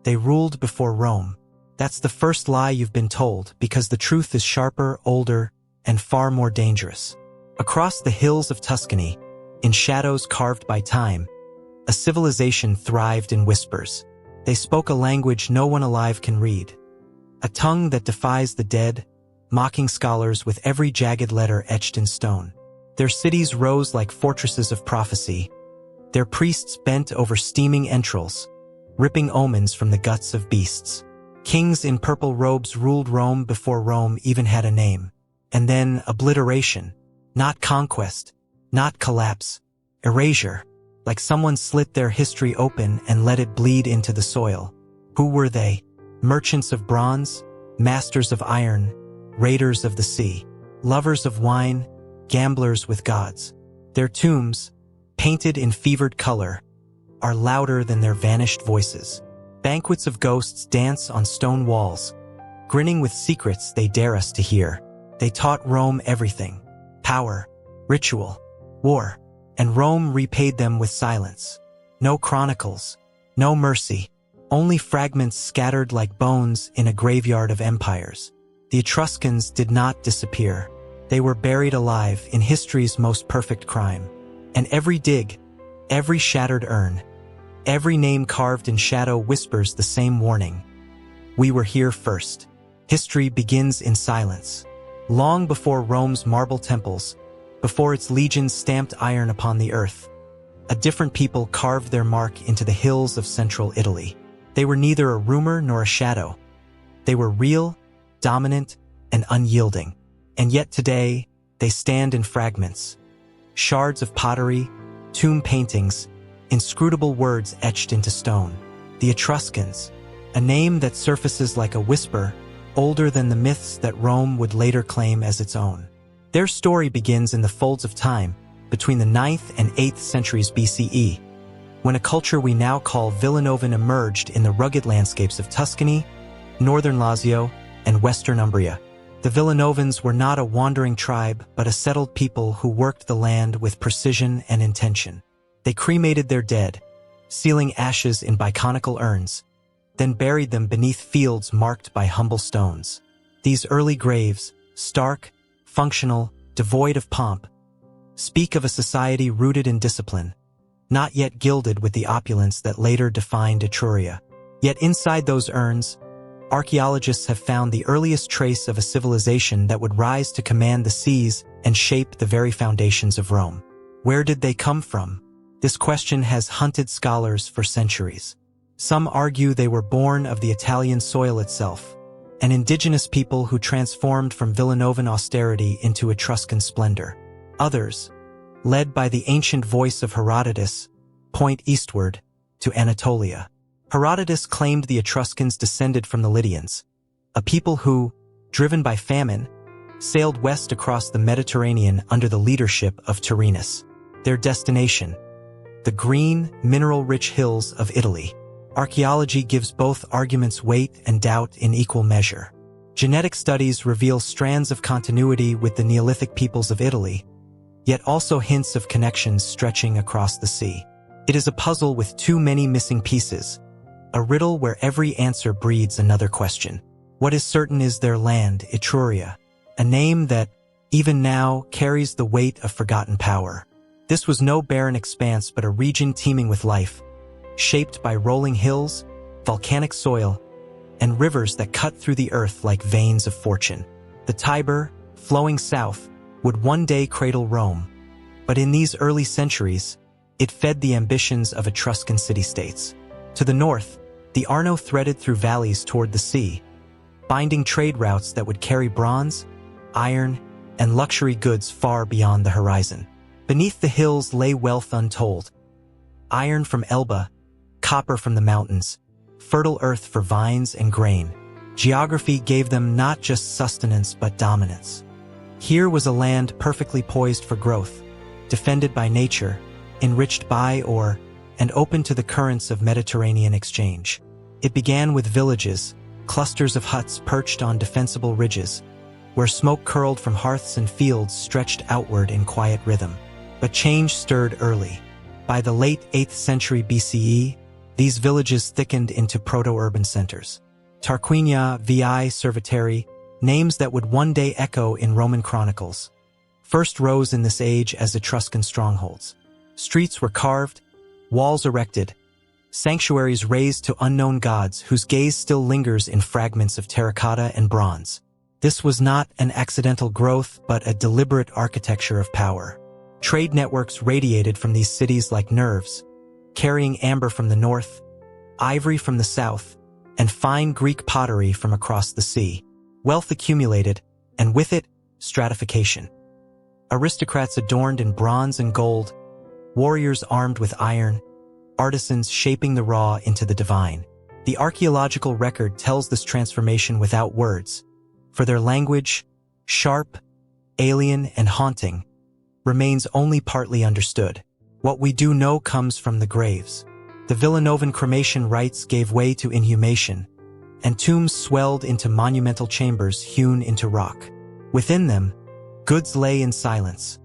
They ruled before Rome. That's the first lie you've been told, because the truth is sharper, older, and far more dangerous. Across the hills of Tuscany, in shadows carved by time, a civilization thrived in whispers. They spoke a language no one alive can read, a tongue that defies the dead, mocking scholars with every jagged letter etched in stone. Their cities rose like fortresses of prophecy, their priests bent over steaming entrails, ripping omens from the guts of beasts. Kings in purple robes ruled Rome before Rome even had a name. And then obliteration, not conquest, not collapse, erasure, like someone slit their history open and let it bleed into the soil. Who were they? Merchants of bronze, masters of iron, raiders of the sea, lovers of wine, gamblers with gods. Their tombs, painted in fevered color, are louder than their vanished voices. Banquets of ghosts dance on stone walls, grinning with secrets they dare us to hear. They taught Rome everything: power, ritual, war, and Rome repaid them with silence. No chronicles, no mercy, only fragments scattered like bones in a graveyard of empires. The Etruscans did not disappear. They were buried alive in history's most perfect crime. And every dig, every shattered urn, every name carved in shadow whispers the same warning: we were here first. History begins in silence. Long before Rome's marble temples, before its legions stamped iron upon the earth, a different people carved their mark into the hills of central Italy. They were neither a rumor nor a shadow. They were real, dominant, and unyielding. And yet today, they stand in fragments. Shards of pottery, tomb paintings, inscrutable words etched into stone. The Etruscans, a name that surfaces like a whisper, older than the myths that Rome would later claim as its own. Their story begins in the folds of time, between the 9th and 8th centuries BCE, when a culture we now call Villanovan emerged in the rugged landscapes of Tuscany, northern Lazio, and western Umbria. The Villanovans were not a wandering tribe, but a settled people who worked the land with precision and intention. They cremated their dead, sealing ashes in biconical urns, then buried them beneath fields marked by humble stones. These early graves, stark, functional, devoid of pomp, speak of a society rooted in discipline, not yet gilded with the opulence that later defined Etruria. Yet inside those urns, archaeologists have found the earliest trace of a civilization that would rise to command the seas and shape the very foundations of Rome. Where did they come from? This question has hunted scholars for centuries. Some argue they were born of the Italian soil itself, an indigenous people who transformed from Villanovan austerity into Etruscan splendor. Others, led by the ancient voice of Herodotus, point eastward to Anatolia. Herodotus claimed the Etruscans descended from the Lydians, a people who, driven by famine, sailed west across the Mediterranean under the leadership of Tyrrhenus. Their destination: the green, mineral-rich hills of Italy. Archaeology gives both arguments weight and doubt in equal measure. Genetic studies reveal strands of continuity with the Neolithic peoples of Italy, yet also hints of connections stretching across the sea. It is a puzzle with too many missing pieces, a riddle where every answer breeds another question. What is certain is their land, Etruria, a name that, even now, carries the weight of forgotten power. This was no barren expanse but a region teeming with life, shaped by rolling hills, volcanic soil, and rivers that cut through the earth like veins of fortune. The Tiber, flowing south, would one day cradle Rome, but in these early centuries, it fed the ambitions of Etruscan city-states. To the north, the Arno threaded through valleys toward the sea, binding trade routes that would carry bronze, iron, and luxury goods far beyond the horizon. Beneath the hills lay wealth untold: iron from Elba, copper from the mountains, fertile earth for vines and grain. Geography gave them not just sustenance but dominance. Here was a land perfectly poised for growth, defended by nature, enriched by ore, and open to the currents of Mediterranean exchange. It began with villages, clusters of huts perched on defensible ridges, where smoke curled from hearths and fields stretched outward in quiet rhythm. But change stirred early. By the late 8th century BCE, these villages thickened into proto-urban centers. Tarquinia, Vi, Cerveteri, names that would one day echo in Roman chronicles, first rose in this age as Etruscan strongholds. Streets were carved, walls erected, sanctuaries raised to unknown gods whose gaze still lingers in fragments of terracotta and bronze. This was not an accidental growth, but a deliberate architecture of power. Trade networks radiated from these cities like nerves, carrying amber from the north, ivory from the south, and fine Greek pottery from across the sea. Wealth accumulated, and with it, stratification. Aristocrats adorned in bronze and gold, warriors armed with iron, artisans shaping the raw into the divine. The archaeological record tells this transformation without words, for their language, sharp, alien, and haunting, remains only partly understood. What we do know comes from the graves. The Villanovan cremation rites gave way to inhumation, and tombs swelled into monumental chambers hewn into rock. Within them, goods lay in silence.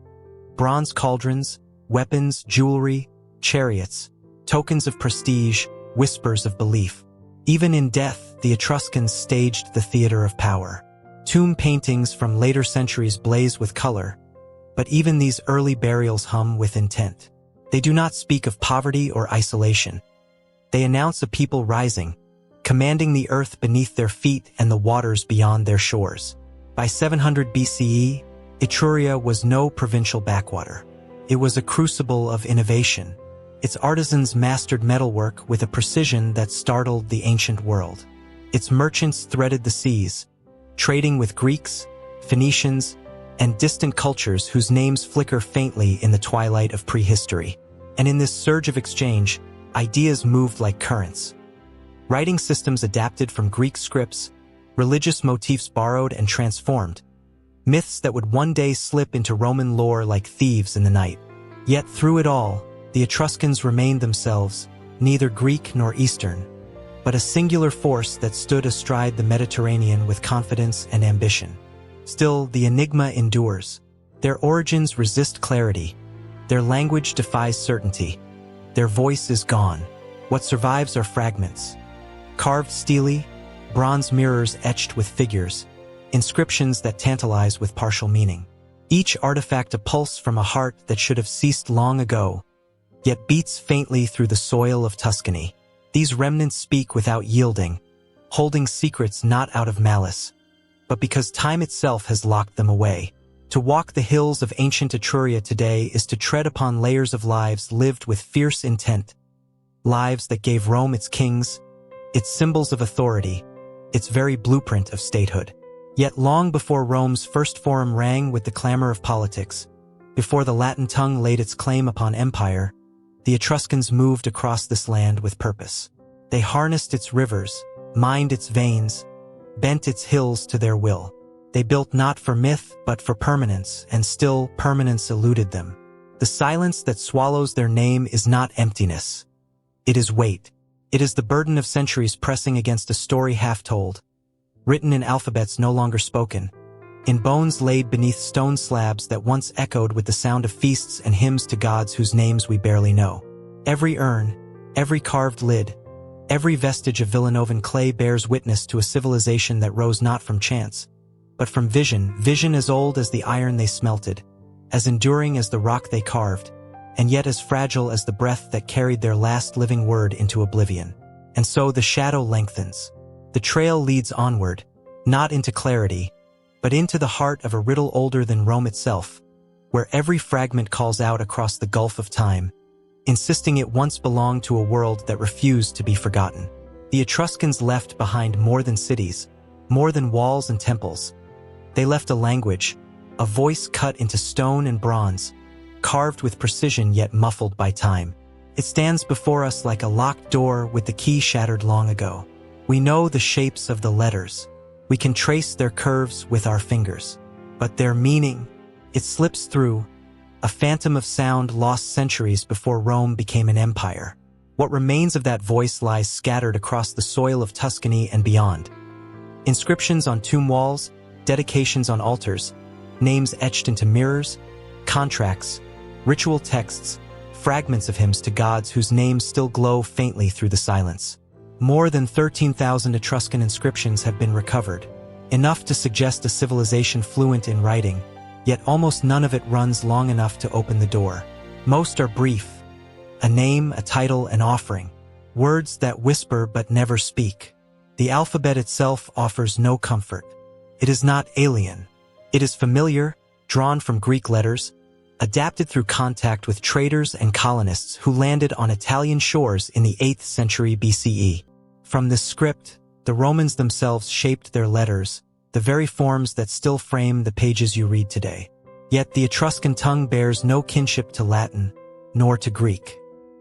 Bronze cauldrons, weapons, jewelry, chariots, tokens of prestige, whispers of belief. Even in death, the Etruscans staged the theater of power. Tomb paintings from later centuries blaze with color, but even these early burials hum with intent. They do not speak of poverty or isolation. They announce a people rising, commanding the earth beneath their feet and the waters beyond their shores. By 700 BCE, Etruria was no provincial backwater. It was a crucible of innovation. Its artisans mastered metalwork with a precision that startled the ancient world. Its merchants threaded the seas, trading with Greeks, Phoenicians, and distant cultures whose names flicker faintly in the twilight of prehistory. And in this surge of exchange, ideas moved like currents. Writing systems adapted from Greek scripts, religious motifs borrowed and transformed, myths that would one day slip into Roman lore like thieves in the night. Yet through it all, the Etruscans remained themselves, neither Greek nor Eastern, but a singular force that stood astride the Mediterranean with confidence and ambition. Still, the enigma endures. Their origins resist clarity. Their language defies certainty. Their voice is gone. What survives are fragments. Carved stele, bronze mirrors etched with figures, inscriptions that tantalize with partial meaning. Each artifact a pulse from a heart that should have ceased long ago, yet beats faintly through the soil of Tuscany. These remnants speak without yielding, holding secrets not out of malice, but because time itself has locked them away. To walk the hills of ancient Etruria today is to tread upon layers of lives lived with fierce intent, lives that gave Rome its kings, its symbols of authority, its very blueprint of statehood. Yet long before Rome's first forum rang with the clamor of politics, before the Latin tongue laid its claim upon empire, the Etruscans moved across this land with purpose. They harnessed its rivers, mined its veins, bent its hills to their will. They built not for myth, but for permanence, and still permanence eluded them. The silence that swallows their name is not emptiness. It is weight. It is the burden of centuries pressing against a story half told, written in alphabets no longer spoken, in bones laid beneath stone slabs that once echoed with the sound of feasts and hymns to gods whose names we barely know. Every urn, every carved lid, every vestige of Villanovan clay bears witness to a civilization that rose not from chance, but from vision as old as the iron they smelted, as enduring as the rock they carved, and yet as fragile as the breath that carried their last living word into oblivion. And so the shadow lengthens. The trail leads onward, not into clarity, but into the heart of a riddle older than Rome itself, where every fragment calls out across the gulf of time, insisting it once belonged to a world that refused to be forgotten. The Etruscans left behind more than cities, more than walls and temples. They left a language, a voice cut into stone and bronze, carved with precision yet muffled by time. It stands before us like a locked door with the key shattered long ago. We know the shapes of the letters. We can trace their curves with our fingers. But their meaning, it slips through, a phantom of sound lost centuries before Rome became an empire. What remains of that voice lies scattered across the soil of Tuscany and beyond. Inscriptions on tomb walls, dedications on altars, names etched into mirrors, contracts, ritual texts, fragments of hymns to gods whose names still glow faintly through the silence. More than 13,000 Etruscan inscriptions have been recovered, enough to suggest a civilization fluent in writing, yet almost none of it runs long enough to open the door. Most are brief: a name, a title, an offering, words that whisper but never speak. The alphabet itself offers no comfort. It is not alien. It is familiar, drawn from Greek letters, adapted through contact with traders and colonists who landed on Italian shores in the 8th century BCE. From this script, the Romans themselves shaped their letters, the very forms that still frame the pages you read today. Yet the Etruscan tongue bears no kinship to Latin, nor to Greek.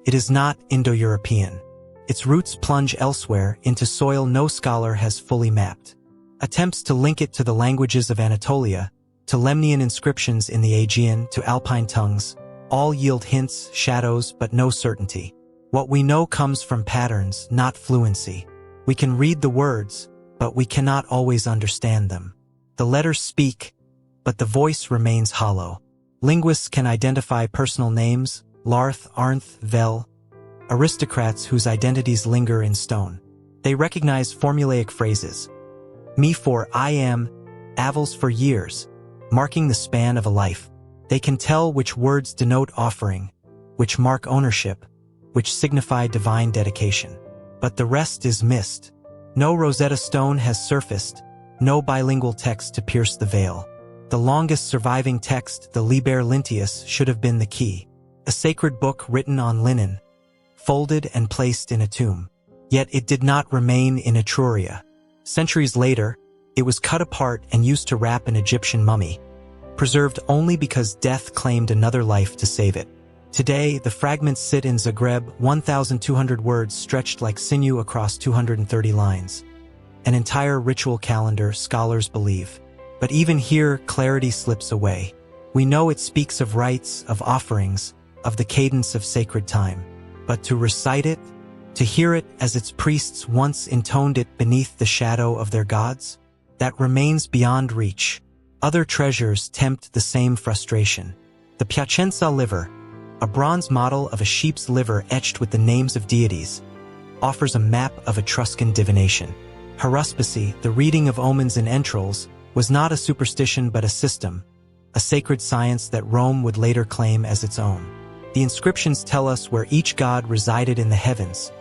It is not Indo-European. Its roots plunge elsewhere into soil no scholar has fully mapped. Attempts to link it to the languages of Anatolia, to Lemnian inscriptions in the Aegean, to Alpine tongues, all yield hints, shadows, but no certainty. What we know comes from patterns, not fluency. We can read the words, but we cannot always understand them. The letters speak, but the voice remains hollow. Linguists can identify personal names, Larth, Arnth, Vel, aristocrats whose identities linger in stone. They recognize formulaic phrases. Me for I am, avils for years, marking the span of a life. They can tell which words denote offering, which mark ownership, which signify divine dedication. But the rest is missed. No Rosetta Stone has surfaced, no bilingual text to pierce the veil. The longest surviving text, the Liber Linteus, should have been the key. A sacred book written on linen, folded and placed in a tomb. Yet it did not remain in Etruria. Centuries later, it was cut apart and used to wrap an Egyptian mummy, preserved only because death claimed another life to save it. Today, the fragments sit in Zagreb, 1,200 words stretched like sinew across 230 lines. An entire ritual calendar, scholars believe. But even here, clarity slips away. We know it speaks of rites, of offerings, of the cadence of sacred time. But to recite it, to hear it as its priests once intoned it beneath the shadow of their gods, that remains beyond reach. Other treasures tempt the same frustration. The Piacenza liver, a bronze model of a sheep's liver etched with the names of deities, offers a map of Etruscan divination. Haruspicy, the reading of omens in entrails, was not a superstition but a system, a sacred science that Rome would later claim as its own. The inscriptions tell us where each god resided in the heavens,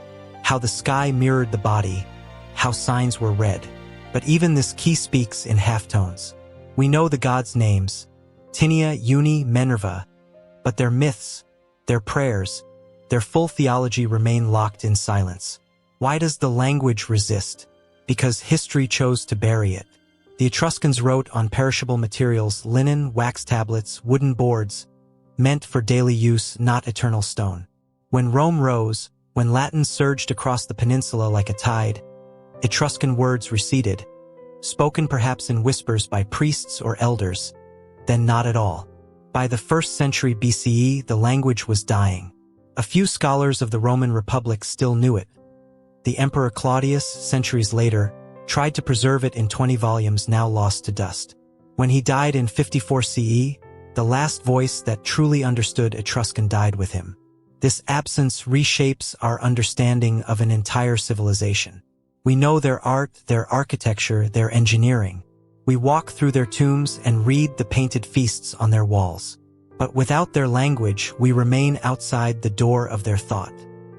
how the sky mirrored the body, how signs were read. But even this key speaks in halftones. We know the gods' names, Tinia, Uni, Minerva, but their myths, their prayers, their full theology remain locked in silence. Why does the language resist? Because history chose to bury it. The Etruscans wrote on perishable materials, linen, wax tablets, wooden boards, meant for daily use, not eternal stone. When Rome rose, when Latin surged across the peninsula like a tide, Etruscan words receded, spoken perhaps in whispers by priests or elders, then not at all. By the 1st century BCE, the language was dying. A few scholars of the Roman Republic still knew it. The Emperor Claudius, centuries later, tried to preserve it in 20 volumes now lost to dust. When he died in 54 CE, the last voice that truly understood Etruscan died with him. This absence reshapes our understanding of an entire civilization. We know their art, their architecture, their engineering. We walk through their tombs and read the painted feasts on their walls. But without their language, we remain outside the door of their thought.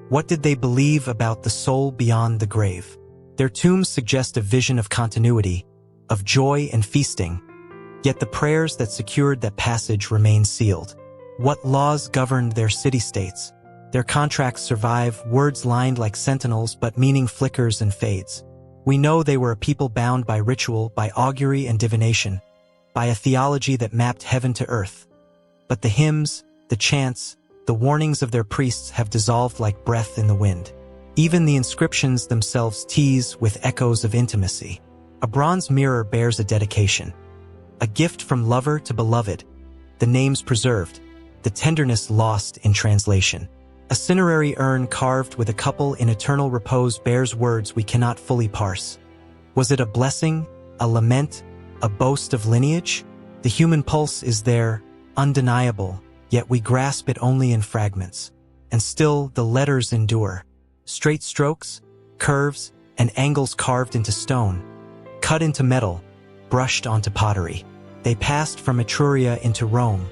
What did they believe about the soul beyond the grave? Their tombs suggest a vision of continuity, of joy and feasting. Yet the prayers that secured that passage remain sealed. What laws governed their city-states? Their contracts survive, words lined like sentinels, but meaning flickers and fades. We know they were a people bound by ritual, by augury and divination, by a theology that mapped heaven to earth. But the hymns, the chants, the warnings of their priests have dissolved like breath in the wind. Even the inscriptions themselves tease with echoes of intimacy. A bronze mirror bears a dedication. A gift from lover to beloved, the names preserved, the tenderness lost in translation. A cinerary urn carved with a couple in eternal repose bears words we cannot fully parse. Was it a blessing, a lament, a boast of lineage? The human pulse is there, undeniable, yet we grasp it only in fragments. And still, the letters endure. Straight strokes, curves, and angles carved into stone, cut into metal, brushed onto pottery. They passed from Etruria into Rome,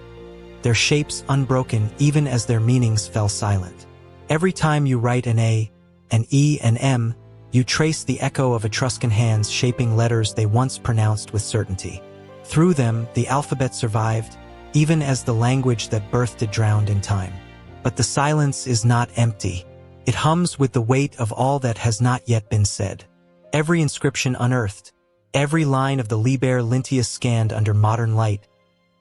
their shapes unbroken even as their meanings fell silent. Every time you write an A, an E, an M, you trace the echo of Etruscan hands shaping letters they once pronounced with certainty. Through them, the alphabet survived, even as the language that birthed it drowned in time. But the silence is not empty. It hums with the weight of all that has not yet been said. Every inscription unearthed, every line of the Liber Linteus scanned under modern light,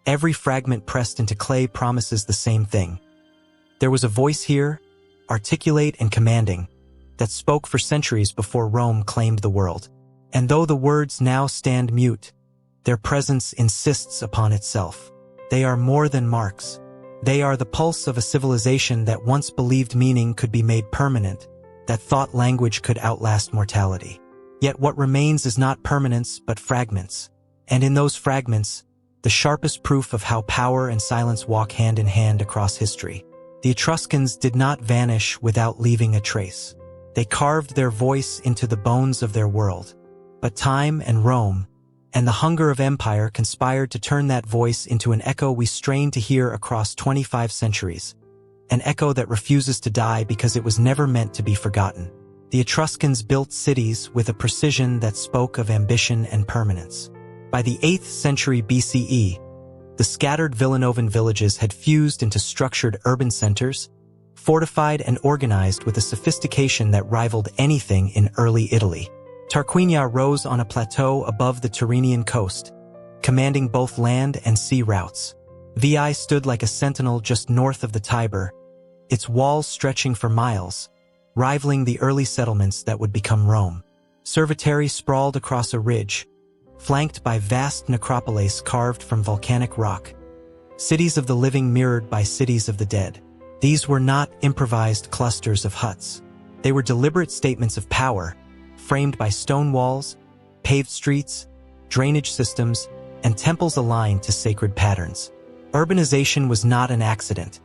every fragment pressed into clay promises the same thing. There was a voice here, articulate and commanding, that spoke for centuries before Rome claimed the world. And though the words now stand mute, their presence insists upon itself. They are more than marks. They are the pulse of a civilization that once believed meaning could be made permanent, that thought language could outlast mortality. Yet what remains is not permanence but fragments. And in those fragments, the sharpest proof of how power and silence walk hand in hand across history. The Etruscans did not vanish without leaving a trace. They carved their voice into the bones of their world. But time and Rome, and the hunger of empire conspired to turn that voice into an echo we strain to hear across 25 centuries. An echo that refuses to die because it was never meant to be forgotten. The Etruscans built cities with a precision that spoke of ambition and permanence. By the 8th century BCE, the scattered Villanovan villages had fused into structured urban centers, fortified and organized with a sophistication that rivaled anything in early Italy. Tarquinia rose on a plateau above the Tyrrhenian coast, commanding both land and sea routes. Veii stood like a sentinel just north of the Tiber, its walls stretching for miles, rivaling the early settlements that would become Rome. Cerveteri sprawled across a ridge, flanked by vast necropolis carved from volcanic rock. Cities of the living mirrored by cities of the dead. These were not improvised clusters of huts. They were deliberate statements of power, framed by stone walls, paved streets, drainage systems, and temples aligned to sacred patterns. Urbanization was not an accident.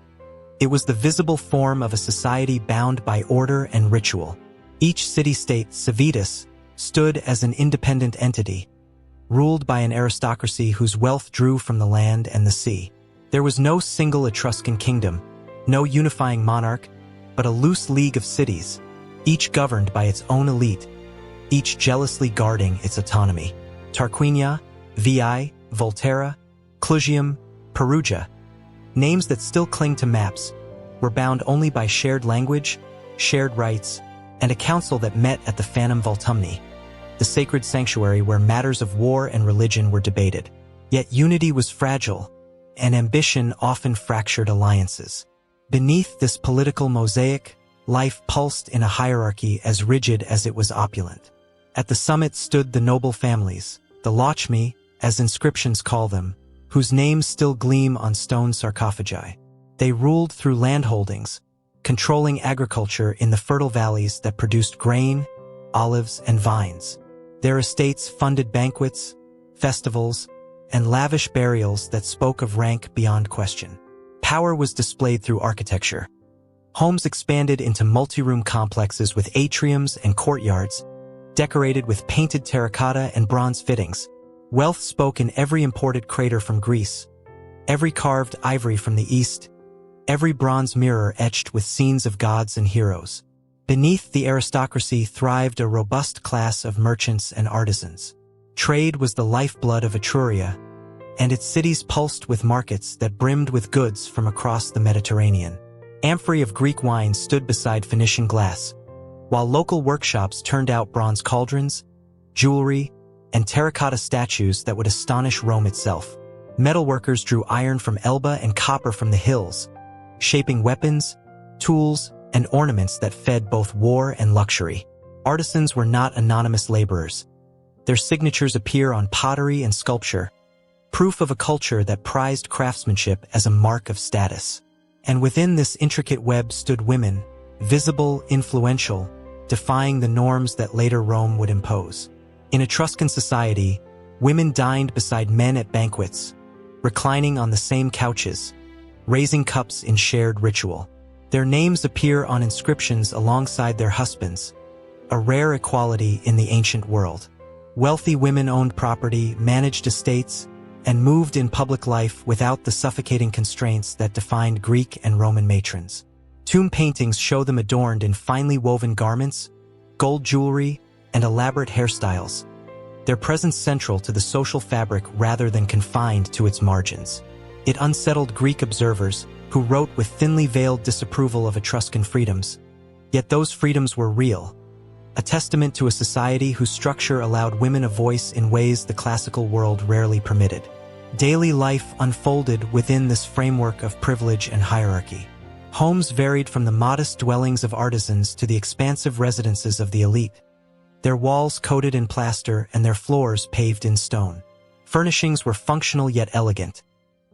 It was the visible form of a society bound by order and ritual. Each city-state, civitas, stood as an independent entity, ruled by an aristocracy whose wealth drew from the land and the sea. There was no single Etruscan kingdom, no unifying monarch, but a loose league of cities, each governed by its own elite, each jealously guarding its autonomy. Tarquinia, Veii, Volterra, Clusium, Perugia, names that still cling to maps, were bound only by shared language, shared rights, and a council that met at the Phantom Voltumni, the sacred sanctuary where matters of war and religion were debated. Yet unity was fragile, and ambition often fractured alliances. Beneath this political mosaic, life pulsed in a hierarchy as rigid as it was opulent. At the summit stood the noble families, the Lochmi, as inscriptions call them, whose names still gleam on stone sarcophagi. They ruled through landholdings, controlling agriculture in the fertile valleys that produced grain, olives, and vines. Their estates funded banquets, festivals, and lavish burials that spoke of rank beyond question. Power was displayed through architecture. Homes expanded into multi-room complexes with atriums and courtyards, decorated with painted terracotta and bronze fittings. Wealth spoke in every imported crater from Greece, every carved ivory from the East, every bronze mirror etched with scenes of gods and heroes. Beneath the aristocracy thrived a robust class of merchants and artisans. Trade was the lifeblood of Etruria, and its cities pulsed with markets that brimmed with goods from across the Mediterranean. Amphorae of Greek wine stood beside Phoenician glass, while local workshops turned out bronze cauldrons, jewelry, and terracotta statues that would astonish Rome itself. Metalworkers drew iron from Elba and copper from the hills, shaping weapons, tools, and ornaments that fed both war and luxury. Artisans were not anonymous laborers. Their signatures appear on pottery and sculpture, proof of a culture that prized craftsmanship as a mark of status. And within this intricate web stood women, visible, influential, defying the norms that later Rome would impose. In Etruscan society, women dined beside men at banquets, reclining on the same couches, raising cups in shared ritual. Their names appear on inscriptions alongside their husbands, a rare equality in the ancient world. Wealthy women owned property, managed estates, and moved in public life without the suffocating constraints that defined Greek and Roman matrons. Tomb paintings show them adorned in finely woven garments, gold jewelry, and elaborate hairstyles, their presence central to the social fabric rather than confined to its margins. It unsettled Greek observers, who wrote with thinly veiled disapproval of Etruscan freedoms. Yet those freedoms were real, a testament to a society whose structure allowed women a voice in ways the classical world rarely permitted. Daily life unfolded within this framework of privilege and hierarchy. Homes varied from the modest dwellings of artisans to the expansive residences of the elite, their walls coated in plaster and their floors paved in stone. Furnishings were functional yet elegant.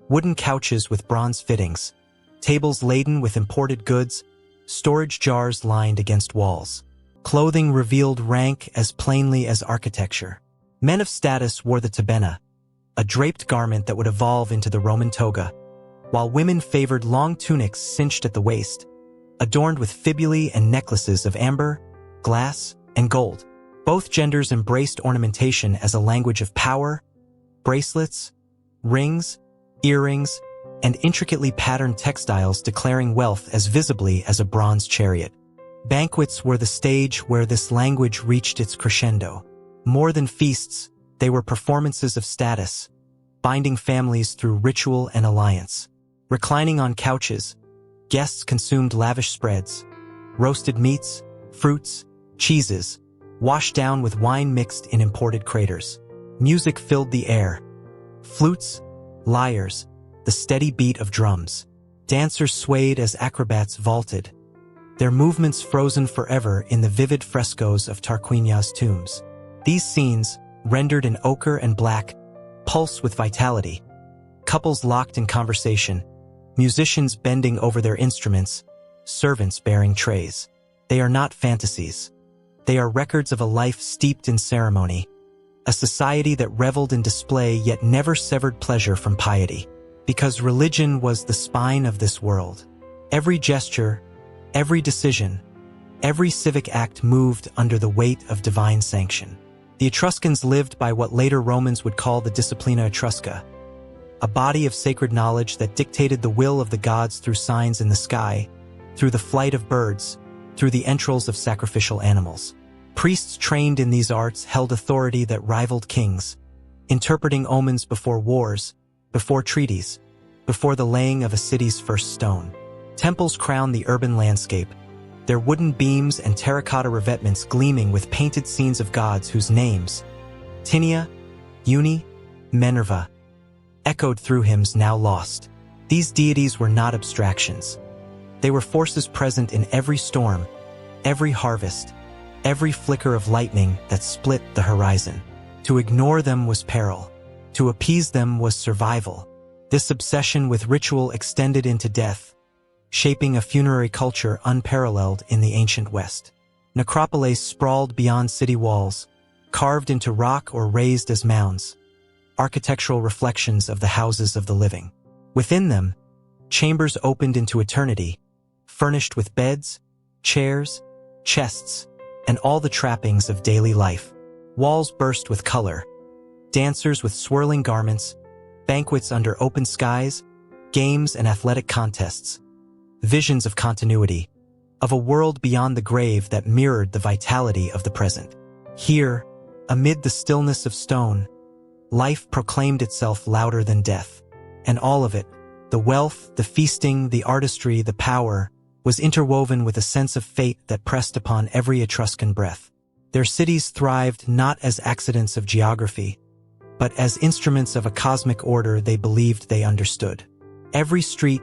Wooden couches with bronze fittings, tables laden with imported goods, storage jars lined against walls. Clothing revealed rank as plainly as architecture. Men of status wore the tabena, a draped garment that would evolve into the Roman toga, while women favored long tunics cinched at the waist, adorned with fibulae and necklaces of amber, glass, and gold. Both genders embraced ornamentation as a language of power. Bracelets, rings, earrings, and intricately patterned textiles declaring wealth as visibly as a bronze chariot. Banquets were the stage where this language reached its crescendo. More than feasts, they were performances of status, binding families through ritual and alliance. Reclining on couches, guests consumed lavish spreads, roasted meats, fruits, cheeses, washed down with wine mixed in imported craters. Music filled the air. Flutes, lyres, the steady beat of drums. Dancers swayed as acrobats vaulted, their movements frozen forever in the vivid frescoes of Tarquinia's tombs. These scenes, rendered in ochre and black, pulse with vitality. Couples locked in conversation, musicians bending over their instruments, servants bearing trays. They are not fantasies. They are records of a life steeped in ceremony, a society that reveled in display yet never severed pleasure from piety. Because religion was the spine of this world. Every gesture, every decision, every civic act moved under the weight of divine sanction. The Etruscans lived by what later Romans would call the Disciplina Etrusca, a body of sacred knowledge that dictated the will of the gods through signs in the sky, through the flight of birds, through the entrails of sacrificial animals. Priests trained in these arts held authority that rivaled kings, interpreting omens before wars, before treaties, before the laying of a city's first stone. Temples crowned the urban landscape, their wooden beams and terracotta revetments gleaming with painted scenes of gods whose names, Tinia, Uni, Minerva, echoed through hymns now lost. These deities were not abstractions. They were forces present in every storm, every harvest, every flicker of lightning that split the horizon. To ignore them was peril. To appease them was survival. This obsession with ritual extended into death, shaping a funerary culture unparalleled in the ancient West. Necropolis sprawled beyond city walls, carved into rock or raised as mounds, architectural reflections of the houses of the living. Within them, chambers opened into eternity, furnished with beds, chairs, chests, and all the trappings of daily life. Walls burst with color, dancers with swirling garments, banquets under open skies, games and athletic contests, visions of continuity, of a world beyond the grave that mirrored the vitality of the present. Here, amid the stillness of stone, life proclaimed itself louder than death. And all of it, the wealth, the feasting, the artistry, the power, was interwoven with a sense of fate that pressed upon every Etruscan breath. Their cities thrived not as accidents of geography, but as instruments of a cosmic order they believed they understood. Every street,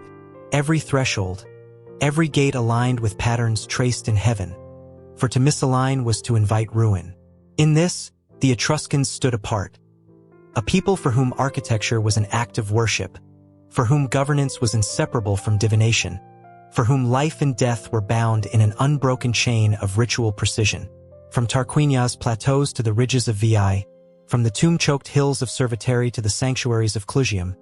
every threshold, every gate aligned with patterns traced in heaven, for to misalign was to invite ruin. In this, the Etruscans stood apart, a people for whom architecture was an act of worship, for whom governance was inseparable from divination, for whom life and death were bound in an unbroken chain of ritual precision. From Tarquinia's plateaus to the ridges of Veii, from the tomb-choked hills of Cerveteri to the sanctuaries of Clusium,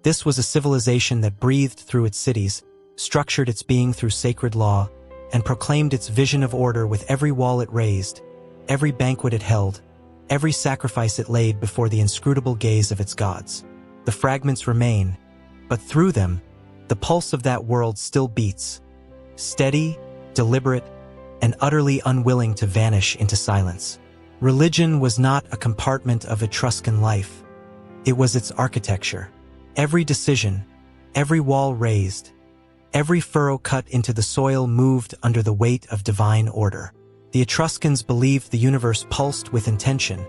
This was a civilization that breathed through its cities, structured its being through sacred law, and proclaimed its vision of order with every wall it raised, every banquet it held, every sacrifice it laid before the inscrutable gaze of its gods. The fragments remain, but through them, the pulse of that world still beats, steady, deliberate, and utterly unwilling to vanish into silence. Religion was not a compartment of Etruscan life. It was its architecture. Every decision, every wall raised, every furrow cut into the soil moved under the weight of divine order. The Etruscans believed the universe pulsed with intention,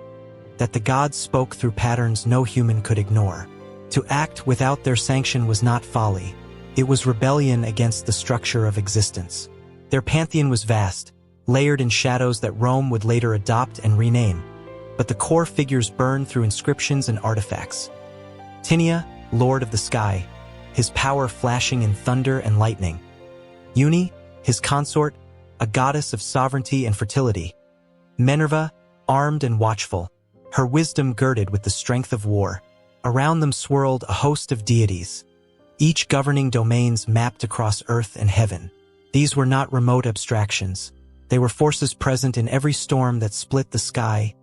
that the gods spoke through patterns no human could ignore. To act without their sanction was not folly. It was rebellion against the structure of existence. Their pantheon was vast, layered in shadows that Rome would later adopt and rename, but the core figures burned through inscriptions and artifacts. Tinia, Lord of the Sky, his power flashing in thunder and lightning. Uni, his consort, a goddess of sovereignty and fertility. Minerva, armed and watchful, her wisdom girded with the strength of war. Around them swirled a host of deities, each governing domains mapped across earth and heaven. These were not remote abstractions. They were forces present in every storm that split the sky,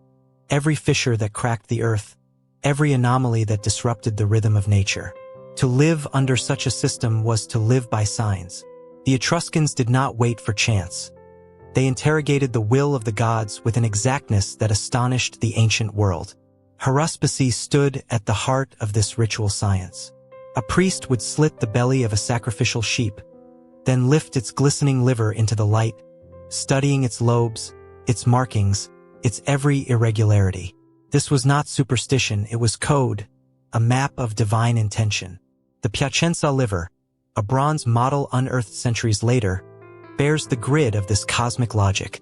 every fissure that cracked the earth, every anomaly that disrupted the rhythm of nature. To live under such a system was to live by signs. The Etruscans did not wait for chance. They interrogated the will of the gods with an exactness that astonished the ancient world. Haruspice stood at the heart of this ritual science. A priest would slit the belly of a sacrificial sheep, then lift its glistening liver into the light, studying its lobes, its markings, its every irregularity. This was not superstition, it was code, a map of divine intention. The Piacenza liver, a bronze model unearthed centuries later, bears the grid of this cosmic logic.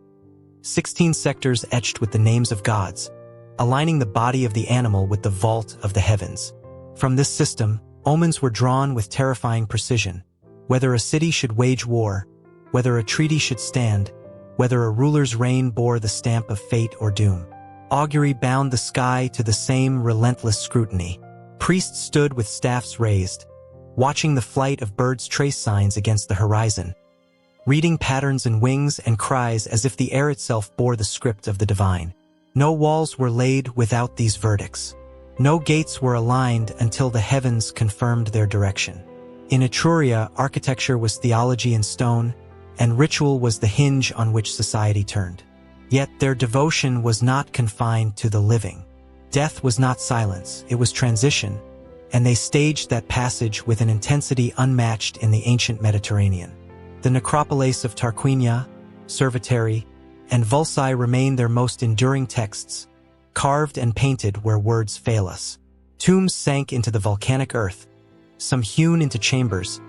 16 sectors etched with the names of gods, aligning the body of the animal with the vault of the heavens. From this system, omens were drawn with terrifying precision. Whether a city should wage war, whether a treaty should stand, whether a ruler's reign bore the stamp of fate or doom. Augury bound the sky to the same relentless scrutiny. Priests stood with staffs raised, watching the flight of birds trace signs against the horizon, reading patterns in wings and cries as if the air itself bore the script of the divine. No walls were laid without these verdicts. No gates were aligned until the heavens confirmed their direction. In Etruria, architecture was theology in stone, and ritual was the hinge on which society turned. Yet their devotion was not confined to the living. Death was not silence, it was transition, and they staged that passage with an intensity unmatched in the ancient Mediterranean. The necropolis of Tarquinia, Cerveteri, and Vulci remain their most enduring texts, carved and painted where words fail us. Tombs sank into the volcanic earth, some hewn into chambers,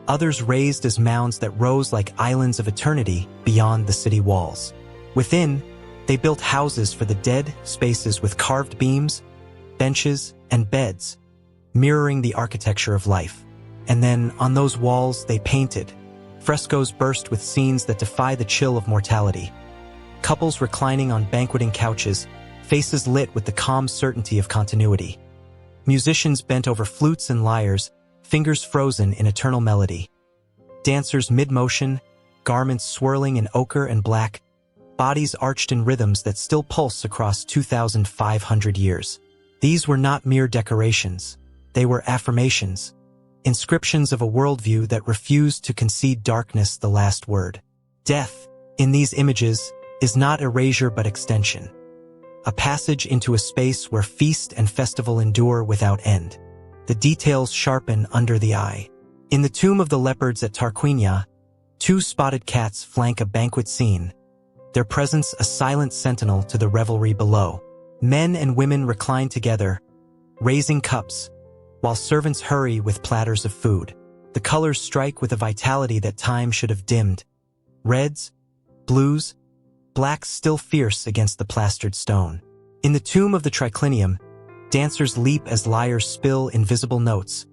others raised as mounds that rose like islands of eternity beyond the city walls. Within, they built houses for the dead, spaces with carved beams, benches, and beds, mirroring the architecture of life. And then, on those walls, they painted. Frescoes burst with scenes that defy the chill of mortality. Couples reclining on banqueting couches, faces lit with the calm certainty of continuity. Musicians bent over flutes and lyres, fingers frozen in eternal melody. Dancers mid-motion, garments swirling in ochre and black, bodies arched in rhythms that still pulse across 2,500 years. These were not mere decorations. They were affirmations, inscriptions of a worldview that refused to concede darkness the last word. Death, in these images, is not erasure but extension. A passage into a space where feast and festival endure without end. The details sharpen under the eye. In the tomb of the leopards at Tarquinia, 2 spotted cats flank a banquet scene, their presence a silent sentinel to the revelry below. Men and women recline together, raising cups, while servants hurry with platters of food. The colors strike with a vitality that time should have dimmed. Reds, blues, blacks still fierce against the plastered stone. In the tomb of the triclinium, dancers leap as lyres spill invisible notes,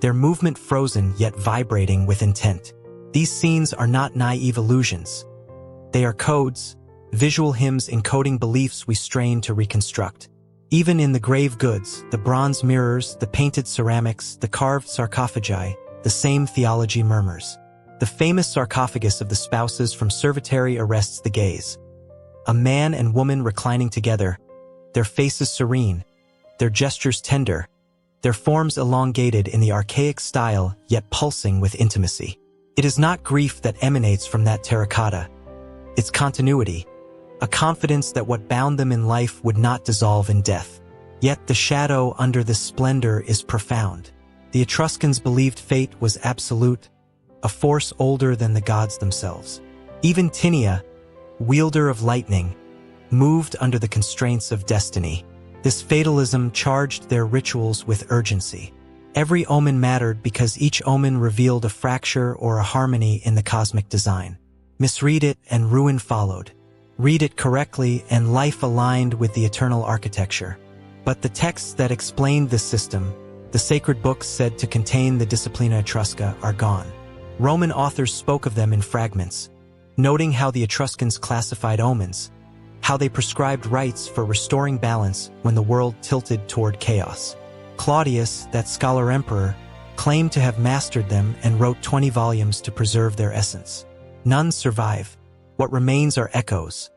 their movement frozen yet vibrating with intent. These scenes are not naive illusions. They are codes, visual hymns encoding beliefs we strain to reconstruct. Even in the grave goods, the bronze mirrors, the painted ceramics, the carved sarcophagi, the same theology murmurs. The famous sarcophagus of the spouses from Cerveteri arrests the gaze. A man and woman reclining together, their faces serene, their gestures tender, their forms elongated in the archaic style yet pulsing with intimacy. It is not grief that emanates from that terracotta. It's continuity, a confidence that what bound them in life would not dissolve in death. Yet the shadow under this splendor is profound. The Etruscans believed fate was absolute, a force older than the gods themselves. Even Tinia, wielder of lightning, moved under the constraints of destiny. This fatalism charged their rituals with urgency. Every omen mattered because each omen revealed a fracture or a harmony in the cosmic design. Misread it and ruin followed. Read it correctly and life aligned with the eternal architecture. But the texts that explained this system, the sacred books said to contain the Disciplina Etrusca, are gone. Roman authors spoke of them in fragments, noting how the Etruscans classified omens, how they prescribed rites for restoring balance when the world tilted toward chaos. Claudius, that scholar emperor, claimed to have mastered them and wrote 20 volumes to preserve their essence. None survive. What remains are echoes,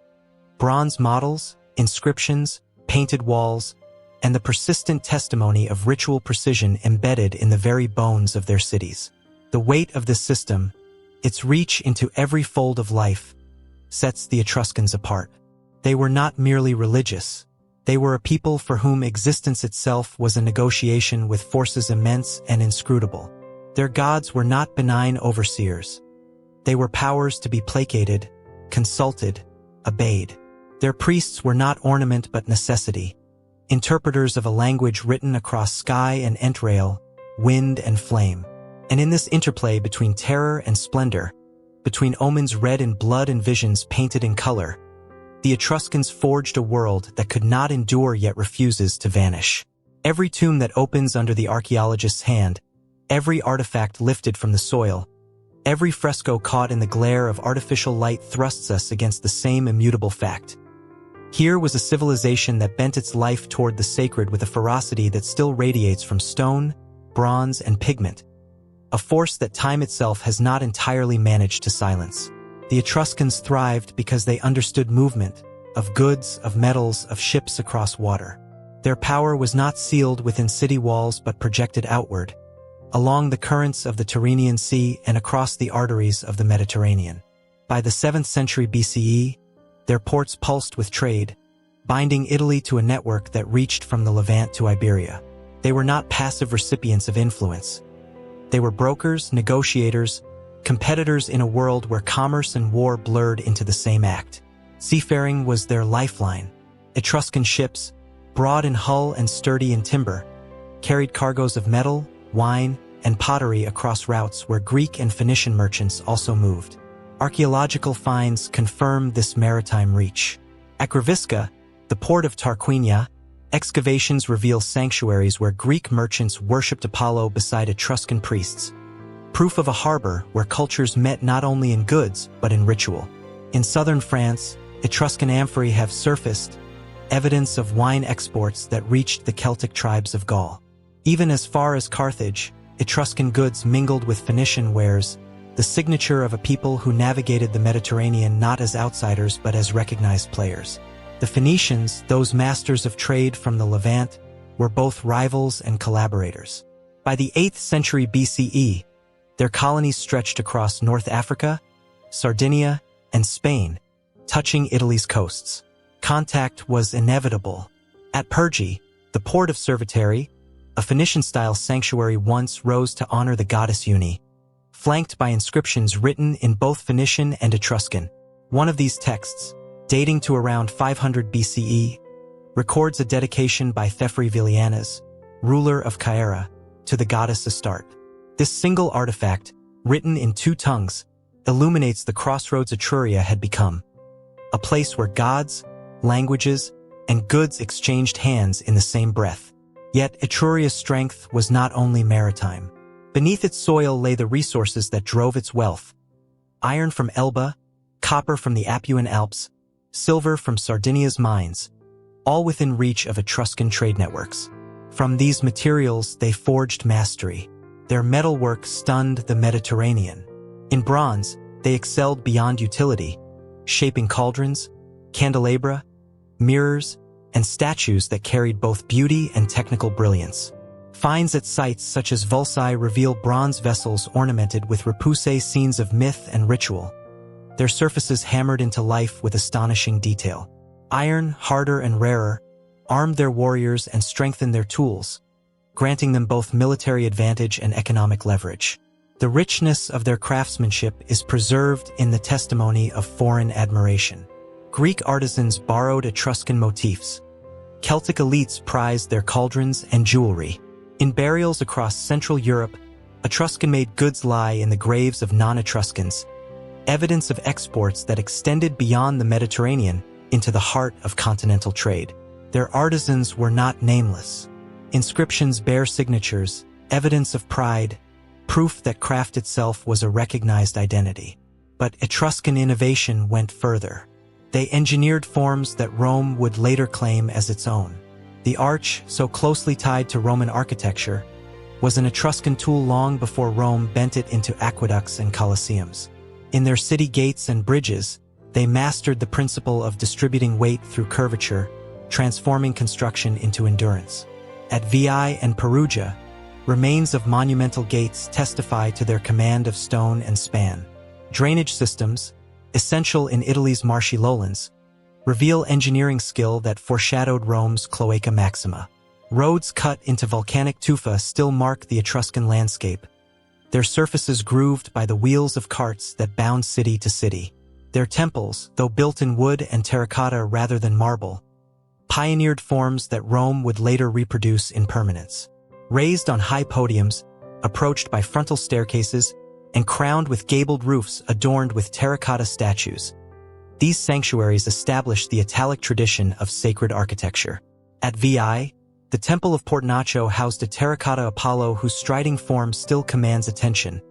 bronze models, inscriptions, painted walls, and the persistent testimony of ritual precision embedded in the very bones of their cities. The weight of this system, its reach into every fold of life, sets the Etruscans apart. They were not merely religious. They were a people for whom existence itself was a negotiation with forces immense and inscrutable. Their gods were not benign overseers. They were powers to be placated, consulted, obeyed. Their priests were not ornament but necessity, interpreters of a language written across sky and entrail, wind and flame. And in this interplay between terror and splendor, between omens read in blood and visions painted in color, the Etruscans forged a world that could not endure yet refuses to vanish. Every tomb that opens under the archaeologist's hand, every artifact lifted from the soil, every fresco caught in the glare of artificial light thrusts us against the same immutable fact. Here was a civilization that bent its life toward the sacred with a ferocity that still radiates from stone, bronze, and pigment, a force that time itself has not entirely managed to silence. The Etruscans thrived because they understood movement, of goods, of metals, of ships across water. Their power was not sealed within city walls but projected outward, along the currents of the Tyrrhenian Sea and across the arteries of the Mediterranean. By the 7th century BCE, their ports pulsed with trade, binding Italy to a network that reached from the Levant to Iberia. They were not passive recipients of influence. They were brokers, negotiators, competitors in a world where commerce and war blurred into the same act. Seafaring was their lifeline. Etruscan ships, broad in hull and sturdy in timber, carried cargoes of metal, wine, and pottery across routes where Greek and Phoenician merchants also moved. Archaeological finds confirm this maritime reach. At Gravisca, the port of Tarquinia, excavations reveal sanctuaries where Greek merchants worshipped Apollo beside Etruscan priests, proof of a harbor where cultures met not only in goods but in ritual. In southern France, Etruscan amphorae have surfaced, evidence of wine exports that reached the Celtic tribes of Gaul. Even as far as Carthage, Etruscan goods mingled with Phoenician wares, the signature of a people who navigated the Mediterranean not as outsiders but as recognized players. The Phoenicians, those masters of trade from the Levant, were both rivals and collaborators. By the 8th century BCE, their colonies stretched across North Africa, Sardinia, and Spain, touching Italy's coasts. Contact was inevitable. At Perge, the port of Cerveteri, a Phoenician-style sanctuary once rose to honor the goddess Uni, flanked by inscriptions written in both Phoenician and Etruscan. One of these texts, dating to around 500 BCE, records a dedication by Thefri Vilianas, ruler of Caera, to the goddess Astarte. This single artifact, written in 2 tongues, illuminates the crossroads Etruria had become, a place where gods, languages, and goods exchanged hands in the same breath. Yet Etruria's strength was not only maritime. Beneath its soil lay the resources that drove its wealth: iron from Elba, copper from the Apuan Alps, silver from Sardinia's mines. all within reach of Etruscan trade networks. From these materials, they forged mastery. Their metalwork stunned the Mediterranean. In bronze, they excelled beyond utility, shaping cauldrons, candelabra, mirrors, and statues that carried both beauty and technical brilliance. Finds at sites such as Vulci reveal bronze vessels ornamented with repoussé scenes of myth and ritual, their surfaces hammered into life with astonishing detail. Iron, harder and rarer, armed their warriors and strengthened their tools, granting them both military advantage and economic leverage. The richness of their craftsmanship is preserved in the testimony of foreign admiration. Greek artisans borrowed Etruscan motifs. Celtic elites prized their cauldrons and jewelry. In burials across Central Europe, Etruscan-made goods lie in the graves of non-Etruscans, evidence of exports that extended beyond the Mediterranean into the heart of continental trade. Their artisans were not nameless. Inscriptions bear signatures, evidence of pride, proof that craft itself was a recognized identity. But Etruscan innovation went further. They engineered forms that Rome would later claim as its own. The arch, so closely tied to Roman architecture, was an Etruscan tool long before Rome bent it into aqueducts and colosseums. In their city gates and bridges, they mastered the principle of distributing weight through curvature, transforming construction into endurance. At Veii and Perugia, remains of monumental gates testify to their command of stone and span. Drainage systems, essential in Italy's marshy lowlands, reveal engineering skill that foreshadowed Rome's Cloaca Maxima. Roads cut into volcanic tufa still mark the Etruscan landscape, their surfaces grooved by the wheels of carts that bound city to city. Their temples, though built in wood and terracotta rather than marble, pioneered forms that Rome would later reproduce in permanence. Raised on high podiums, approached by frontal staircases, and crowned with gabled roofs adorned with terracotta statues, these sanctuaries established the Italic tradition of sacred architecture. At Veii, the Temple of Portinacio housed a terracotta Apollo whose striding form still commands attention,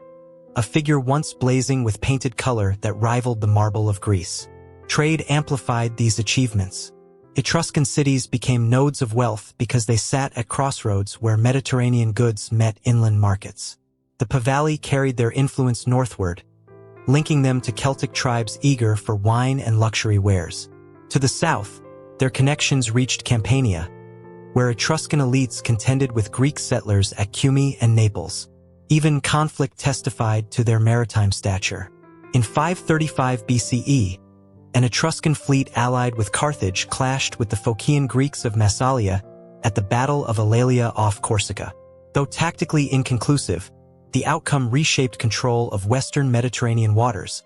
a figure once blazing with painted color that rivaled the marble of Greece. Trade amplified these achievements. Etruscan cities became nodes of wealth because they sat at crossroads where Mediterranean goods met inland markets. The Pavalli carried their influence northward, linking them to Celtic tribes eager for wine and luxury wares. To the south, their connections reached Campania, where Etruscan elites contended with Greek settlers at Cumae and Naples. Even conflict testified to their maritime stature. In 535 BCE, an Etruscan fleet allied with Carthage clashed with the Phocian Greeks of Massalia at the Battle of Alalia off Corsica. Though tactically inconclusive, the outcome reshaped control of western Mediterranean waters,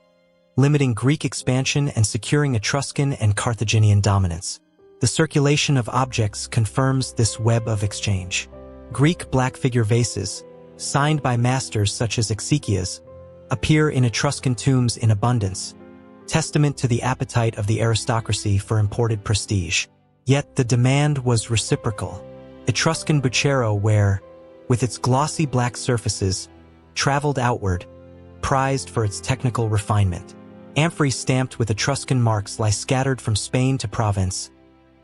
limiting Greek expansion and securing Etruscan and Carthaginian dominance. The circulation of objects confirms this web of exchange. Greek black figure vases, signed by masters such as Exekias, appear in Etruscan tombs in abundance, testament to the appetite of the aristocracy for imported prestige. Yet the demand was reciprocal. Etruscan bucero ware, with its glossy black surfaces, traveled outward, prized for its technical refinement. Amphorae stamped with Etruscan marks lie scattered from Spain to Provence,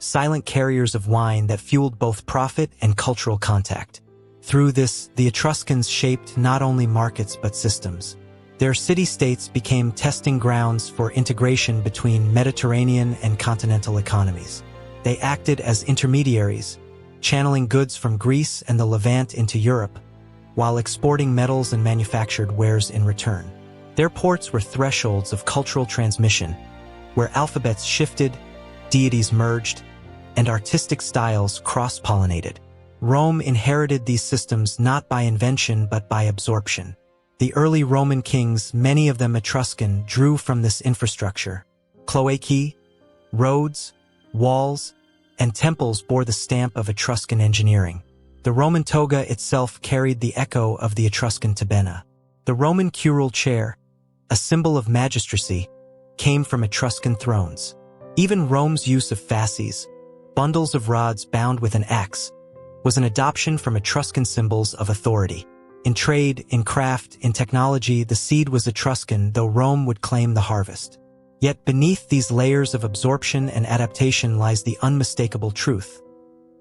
silent carriers of wine that fueled both profit and cultural contact. Through this, the Etruscans shaped not only markets but systems. Their city-states became testing grounds for integration between Mediterranean and continental economies. They acted as intermediaries, channeling goods from Greece and the Levant into Europe, while exporting metals and manufactured wares in return. Their ports were thresholds of cultural transmission, where alphabets shifted, deities merged, and artistic styles cross-pollinated. Rome inherited these systems not by invention but by absorption. The early Roman kings, many of them Etruscan, drew from this infrastructure. Cloacae, roads, walls, and temples bore the stamp of Etruscan engineering. The Roman toga itself carried the echo of the Etruscan tabena. The Roman curule chair, a symbol of magistracy, came from Etruscan thrones. Even Rome's use of fasces, bundles of rods bound with an axe, was an adoption from Etruscan symbols of authority. In trade, in craft, in technology, the seed was Etruscan, though Rome would claim the harvest. Yet beneath these layers of absorption and adaptation lies the unmistakable truth.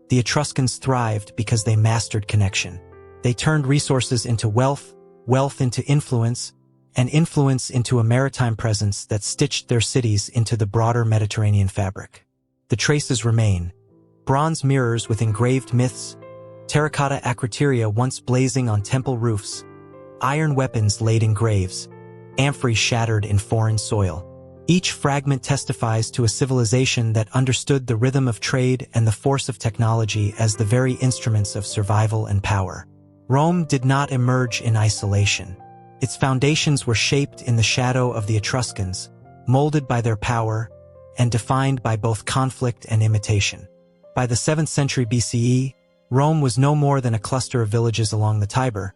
The Etruscans thrived because they mastered connection. They turned resources into wealth, wealth into influence, and influence into a maritime presence that stitched their cities into the broader Mediterranean fabric. The traces remain: bronze mirrors with engraved myths, terracotta acroteria once blazing on temple roofs, iron weapons laid in graves, amphorae shattered in foreign soil. Each fragment testifies to a civilization that understood the rhythm of trade and the force of technology as the very instruments of survival and power. Rome did not emerge in isolation. Its foundations were shaped in the shadow of the Etruscans, molded by their power, and defined by both conflict and imitation. By the 7th century BCE, Rome was no more than a cluster of villages along the Tiber,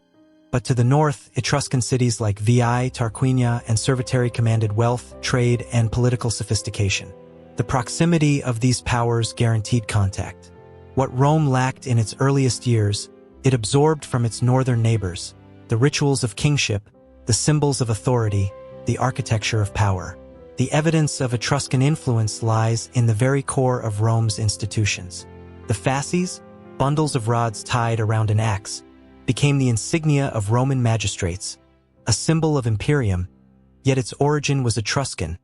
but to the north, Etruscan cities like Veii, Tarquinia, and Cerveteri commanded wealth, trade, and political sophistication. The proximity of these powers guaranteed contact. What Rome lacked in its earliest years, it absorbed from its northern neighbors: the rituals of kingship, the symbols of authority, the architecture of power. The evidence of Etruscan influence lies in the very core of Rome's institutions. The fasces, bundles of rods tied around an axe, became the insignia of Roman magistrates, a symbol of imperium, yet its origin was Etruscan,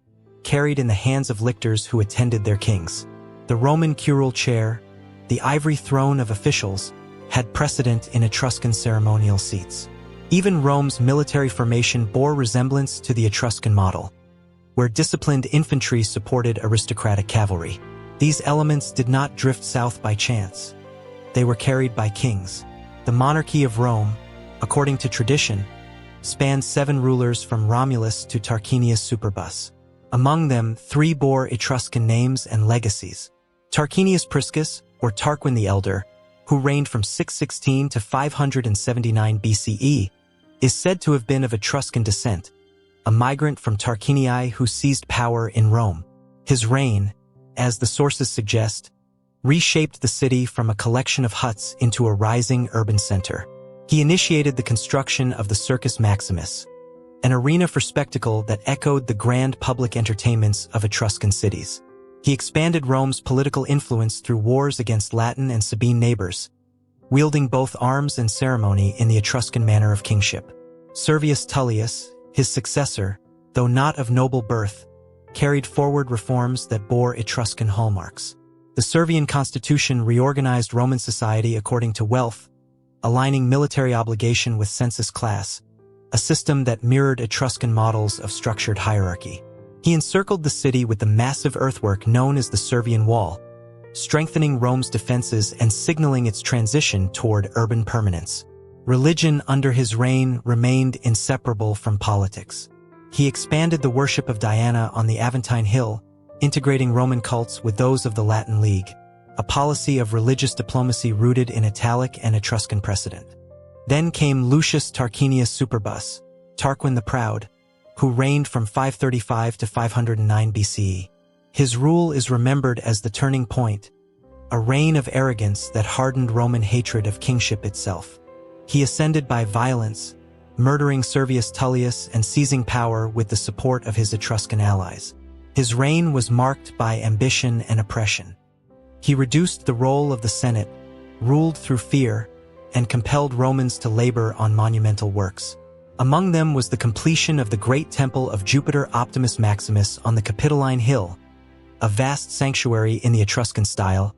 carried in the hands of lictors who attended their kings. The Roman curule chair, the ivory throne of officials, had precedent in Etruscan ceremonial seats. Even Rome's military formation bore resemblance to the Etruscan model, where disciplined infantry supported aristocratic cavalry. These elements did not drift south by chance. They were carried by kings. The monarchy of Rome, according to tradition, spanned 7 rulers from Romulus to Tarquinius Superbus. Among them, 3 bore Etruscan names and legacies. Tarquinius Priscus, or Tarquin the Elder, who reigned from 616 to 579 BCE, is said to have been of Etruscan descent, a migrant from Tarquinii who seized power in Rome. His reign, as the sources suggest, reshaped the city from a collection of huts into a rising urban center. He initiated the construction of the Circus Maximus, an arena for spectacle that echoed the grand public entertainments of Etruscan cities. He expanded Rome's political influence through wars against Latin and Sabine neighbors, wielding both arms and ceremony in the Etruscan manner of kingship. Servius Tullius, his successor, though not of noble birth, carried forward reforms that bore Etruscan hallmarks. The Servian constitution reorganized Roman society according to wealth, aligning military obligation with census class, a system that mirrored Etruscan models of structured hierarchy. He encircled the city with the massive earthwork known as the Servian Wall, strengthening Rome's defenses and signaling its transition toward urban permanence. Religion under his reign remained inseparable from politics. He expanded the worship of Diana on the Aventine Hill, integrating Roman cults with those of the Latin League, a policy of religious diplomacy rooted in Italic and Etruscan precedent. Then came Lucius Tarquinius Superbus, Tarquin the Proud, who reigned from 535 to 509 BCE. His rule is remembered as the turning point, a reign of arrogance that hardened Roman hatred of kingship itself. He ascended by violence, murdering Servius Tullius and seizing power with the support of his Etruscan allies. His reign was marked by ambition and oppression. He reduced the role of the Senate, ruled through fear, and compelled Romans to labor on monumental works. Among them was the completion of the great temple of Jupiter Optimus Maximus on the Capitoline Hill, a vast sanctuary in the Etruscan style,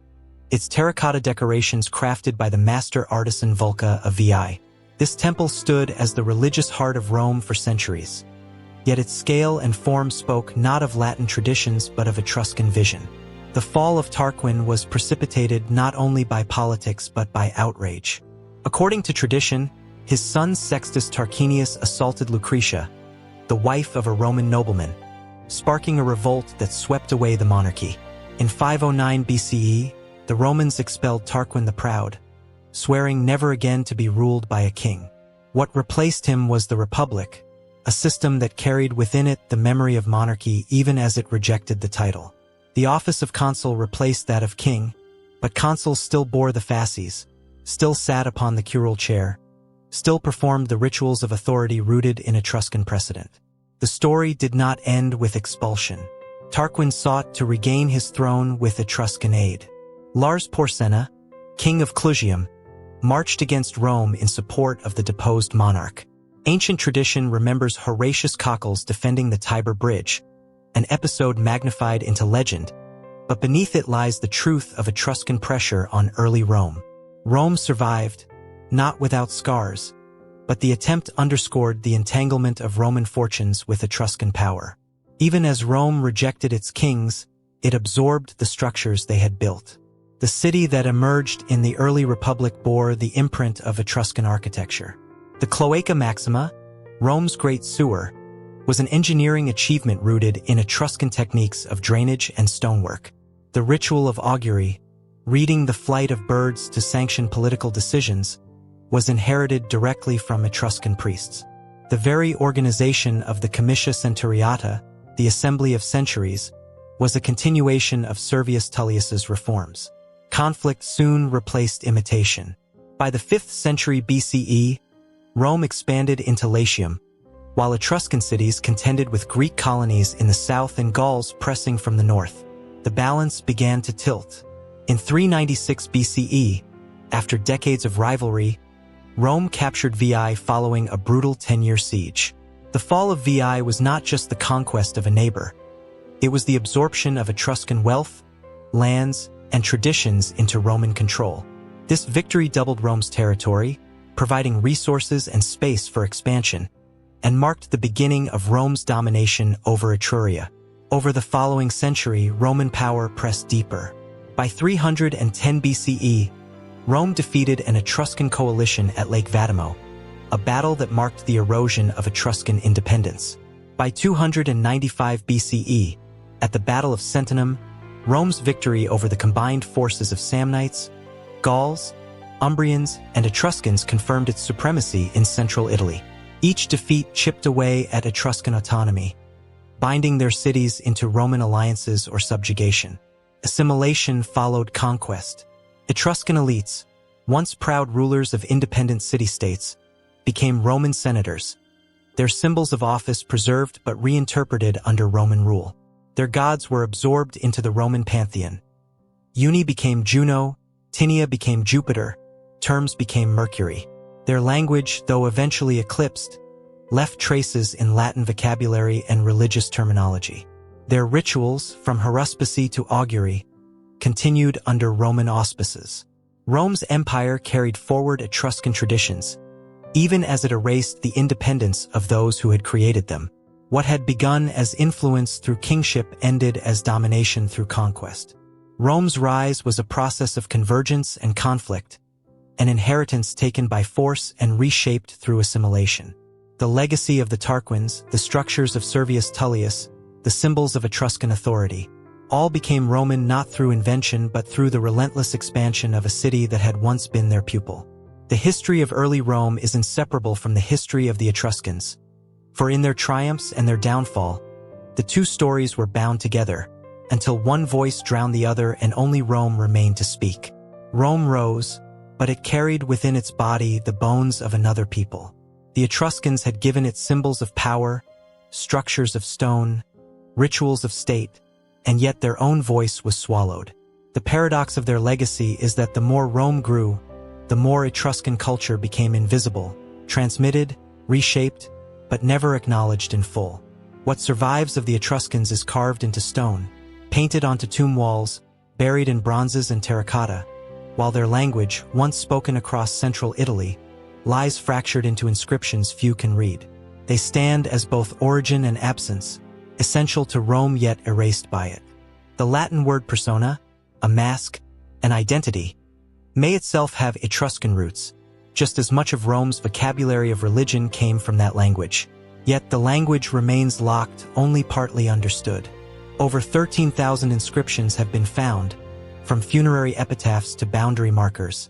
its terracotta decorations crafted by the master artisan Vulca of Veii. This temple stood as the religious heart of Rome for centuries, yet its scale and form spoke not of Latin traditions but of Etruscan vision. The fall of Tarquin was precipitated not only by politics but by outrage. According to tradition, his son Sextus Tarquinius assaulted Lucretia, the wife of a Roman nobleman, sparking a revolt that swept away the monarchy. In 509 BCE, the Romans expelled Tarquin the Proud, swearing never again to be ruled by a king. What replaced him was the Republic, a system that carried within it the memory of monarchy even as it rejected the title. The office of consul replaced that of king, but consuls still bore the fasces, still sat upon the curule chair, still performed the rituals of authority rooted in Etruscan precedent. The The story did not end with expulsion. Tarquin sought to regain his throne with Etruscan aid. Lars Porsena, king of Clusium, marched against Rome in support of the deposed monarch. Ancient tradition remembers Horatius Cockles defending the Tiber Bridge, an episode magnified into legend, but beneath it lies the truth of Etruscan pressure on early Rome. Rome survived, not without scars, but the attempt underscored the entanglement of Roman fortunes with Etruscan power. Even as Rome rejected its kings, it absorbed the structures they had built. The city that emerged in the early Republic bore the imprint of Etruscan architecture. The Cloaca Maxima, Rome's great sewer, was an engineering achievement rooted in Etruscan techniques of drainage and stonework. The ritual of augury, reading the flight of birds to sanction political decisions, was inherited directly from Etruscan priests. The very organization of the Comitia Centuriata, the Assembly of Centuries, was a continuation of Servius Tullius's reforms. Conflict soon replaced imitation. By the 5th century BCE, Rome expanded into Latium, while Etruscan cities contended with Greek colonies in the south and Gauls pressing from the north. The balance began to tilt. In 396 BCE, after decades of rivalry, Rome captured Veii following a brutal 10-year siege. The fall of Veii was not just the conquest of a neighbor. It was the absorption of Etruscan wealth, lands, and traditions into Roman control. This victory doubled Rome's territory, providing resources and space for expansion, and marked the beginning of Rome's domination over Etruria. Over the following century, Roman power pressed deeper. By 310 BCE, Rome defeated an Etruscan coalition at Lake Vatimo, a battle that marked the erosion of Etruscan independence. By 295 BCE, at the Battle of Sentinum, Rome's victory over the combined forces of Samnites, Gauls, Umbrians, and Etruscans confirmed its supremacy in central Italy. Each defeat chipped away at Etruscan autonomy, binding their cities into Roman alliances or subjugation. Assimilation followed conquest. Etruscan elites, once proud rulers of independent city-states, became Roman senators, their symbols of office preserved but reinterpreted under Roman rule. Their gods were absorbed into the Roman pantheon. Uni became Juno, Tinia became Jupiter, Termes became Mercury. Their language, though eventually eclipsed, left traces in Latin vocabulary and religious terminology. Their rituals, from haruspicy to augury, continued under Roman auspices. Rome's empire carried forward Etruscan traditions, even as it erased the independence of those who had created them. What had begun as influence through kingship ended as domination through conquest. Rome's rise was a process of convergence and conflict, an inheritance taken by force and reshaped through assimilation. The legacy of the Tarquins, the structures of Servius Tullius, the symbols of Etruscan authority, all became Roman not through invention but through the relentless expansion of a city that had once been their pupil. The history of early Rome is inseparable from the history of the Etruscans, for in their triumphs and their downfall, the two stories were bound together, until one voice drowned the other and only Rome remained to speak. Rome rose, but it carried within its body the bones of another people. The Etruscans had given it symbols of power, structures of stone, rituals of state, and yet their own voice was swallowed. The paradox of their legacy is that the more Rome grew, the more Etruscan culture became invisible, transmitted, reshaped, but never acknowledged in full. What survives of the Etruscans is carved into stone, painted onto tomb walls, buried in bronzes and terracotta, while their language, once spoken across central Italy, lies fractured into inscriptions few can read. They stand as both origin and absence, essential to Rome yet erased by it. The Latin word persona, a mask, an identity, may itself have Etruscan roots, just as much of Rome's vocabulary of religion came from that language. Yet the language remains locked, only partly understood. Over 13,000 inscriptions have been found, from funerary epitaphs to boundary markers.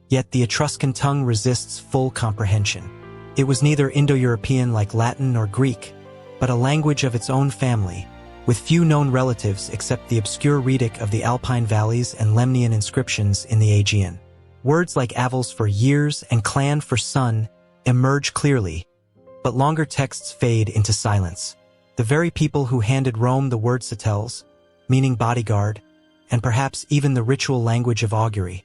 Yet the Etruscan tongue resists full comprehension. It was neither Indo-European like Latin or Greek, but a language of its own family, with few known relatives except the obscure Rhetoric of the Alpine valleys and Lemnian inscriptions in the Aegean. Words like avils for years and clan for son emerge clearly, but longer texts fade into silence. The very people who handed Rome the word cetels, meaning bodyguard, and perhaps even the ritual language of augury,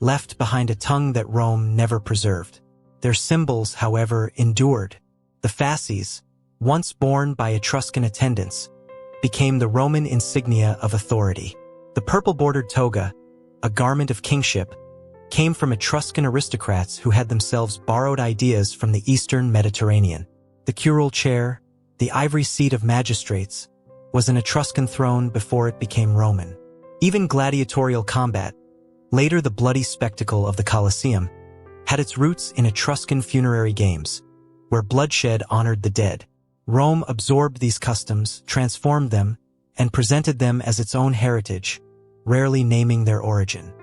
left behind a tongue that Rome never preserved. Their symbols, however, endured. The fasces, once borne by Etruscan attendants, became the Roman insignia of authority. The purple-bordered toga, a garment of kingship, came from Etruscan aristocrats who had themselves borrowed ideas from the Eastern Mediterranean. The curule chair, the ivory seat of magistrates, was an Etruscan throne before it became Roman. Even gladiatorial combat, later the bloody spectacle of the Colosseum, had its roots in Etruscan funerary games, where bloodshed honored the dead. Rome absorbed these customs, transformed them, and presented them as its own heritage, rarely naming their origin.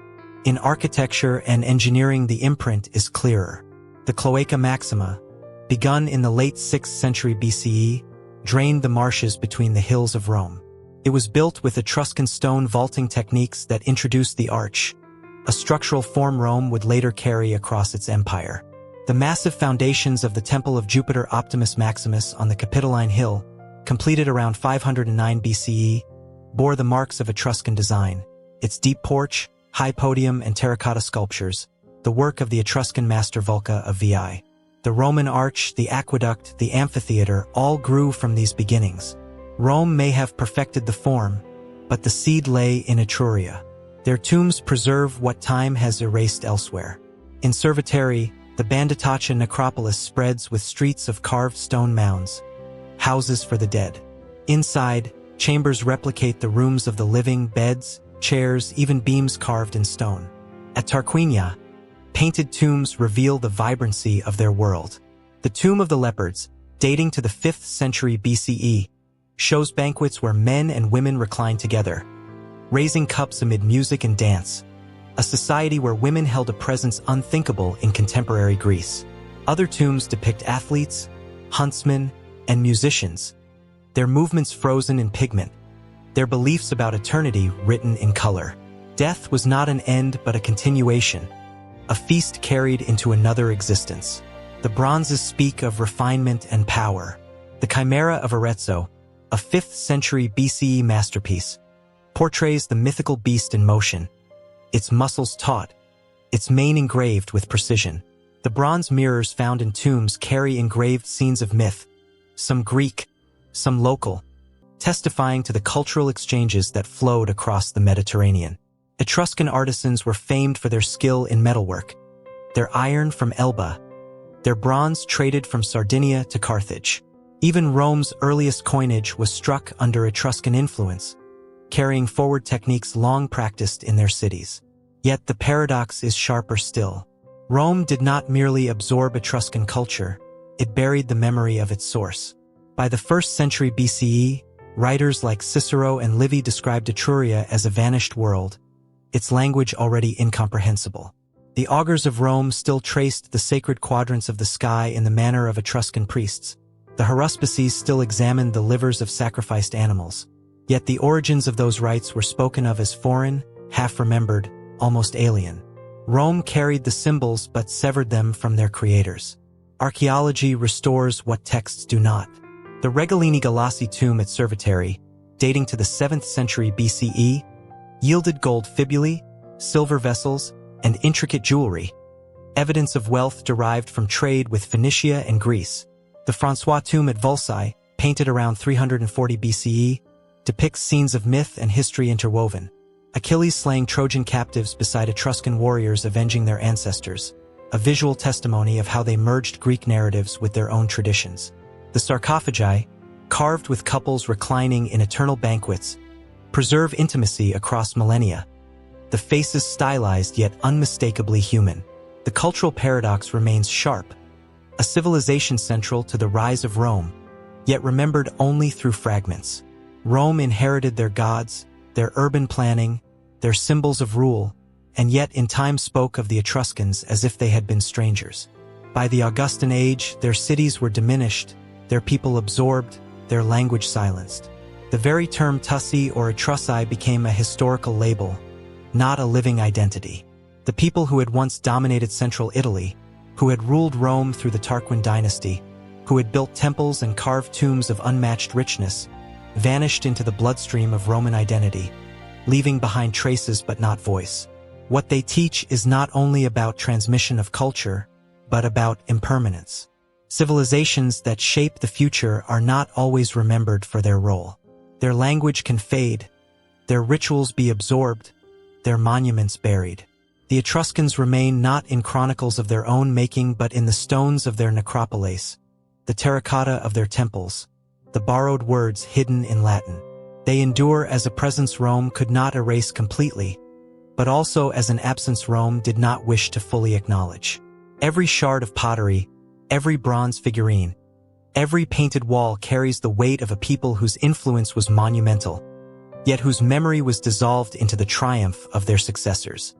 In architecture and engineering, the imprint is clearer. The Cloaca Maxima, begun in the late 6th century BCE, drained the marshes between the hills of Rome. It was built with Etruscan stone vaulting techniques that introduced the arch, a structural form Rome would later carry across its empire. The massive foundations of the Temple of Jupiter Optimus Maximus on the Capitoline Hill, completed around 509 BCE, bore the marks of Etruscan design. Its deep porch, high podium, and terracotta sculptures, the work of the Etruscan master Vulca of VI. The Roman arch, the aqueduct, the amphitheater all grew from these beginnings. Rome may have perfected the form, but the seed lay in Etruria. Their tombs preserve what time has erased elsewhere. In Cerveteri, the Banditacha necropolis spreads with streets of carved stone mounds, houses for the dead. Inside, chambers replicate the rooms of the living, beds, chairs, even beams carved in stone. At Tarquinia, painted tombs reveal the vibrancy of their world. The Tomb of the Leopards, dating to the 5th century BCE, shows banquets where men and women recline together, raising cups amid music and dance, a society where women held a presence unthinkable in contemporary Greece. Other tombs depict athletes, huntsmen, and musicians, their movements frozen in pigment, their beliefs about eternity written in color. Death was not an end but a continuation, a feast carried into another existence. The bronzes speak of refinement and power. The Chimera of Arezzo, a 5th century BCE masterpiece, portrays the mythical beast in motion, its muscles taut, its mane engraved with precision. The bronze mirrors found in tombs carry engraved scenes of myth, some Greek, some local, testifying to the cultural exchanges that flowed across the Mediterranean. Etruscan artisans were famed for their skill in metalwork, their iron from Elba, their bronze traded from Sardinia to Carthage. Even Rome's earliest coinage was struck under Etruscan influence, carrying forward techniques long practiced in their cities. Yet the paradox is sharper still. Rome did not merely absorb Etruscan culture, it buried the memory of its source. By the 1st century BCE, writers like Cicero and Livy described Etruria as a vanished world, its language already incomprehensible. The augurs of Rome still traced the sacred quadrants of the sky in the manner of Etruscan priests. The haruspices still examined the livers of sacrificed animals. Yet the origins of those rites were spoken of as foreign, half-remembered, almost alien. Rome carried the symbols but severed them from their creators. Archaeology restores what texts do not. The Regalini Galassi tomb at Cerveteri, dating to the 7th century BCE, yielded gold fibulae, silver vessels, and intricate jewelry, evidence of wealth derived from trade with Phoenicia and Greece. The Francois tomb at Vulci, painted around 340 BCE, depicts scenes of myth and history interwoven. Achilles slaying Trojan captives beside Etruscan warriors avenging their ancestors, a visual testimony of how they merged Greek narratives with their own traditions. The sarcophagi, carved with couples reclining in eternal banquets, preserve intimacy across millennia. The faces stylized yet unmistakably human. The cultural paradox remains sharp, a civilization central to the rise of Rome, yet remembered only through fragments. Rome inherited their gods, their urban planning, their symbols of rule, and yet in time spoke of the Etruscans as if they had been strangers. By the Augustan age, their cities were diminished, their people absorbed, their language silenced. The very term Tussi or Etrusci became a historical label, not a living identity. The people who had once dominated central Italy, who had ruled Rome through the Tarquin dynasty, who had built temples and carved tombs of unmatched richness, vanished into the bloodstream of Roman identity, leaving behind traces but not voice. What they teach is not only about transmission of culture, but about impermanence. Civilizations that shape the future are not always remembered for their role. Their language can fade, their rituals be absorbed, their monuments buried. The Etruscans remain not in chronicles of their own making but in the stones of their necropolis, the terracotta of their temples, the borrowed words hidden in Latin. They endure as a presence Rome could not erase completely, but also as an absence Rome did not wish to fully acknowledge. Every shard of pottery, every bronze figurine, every painted wall carries the weight of a people whose influence was monumental, yet whose memory was dissolved into the triumph of their successors.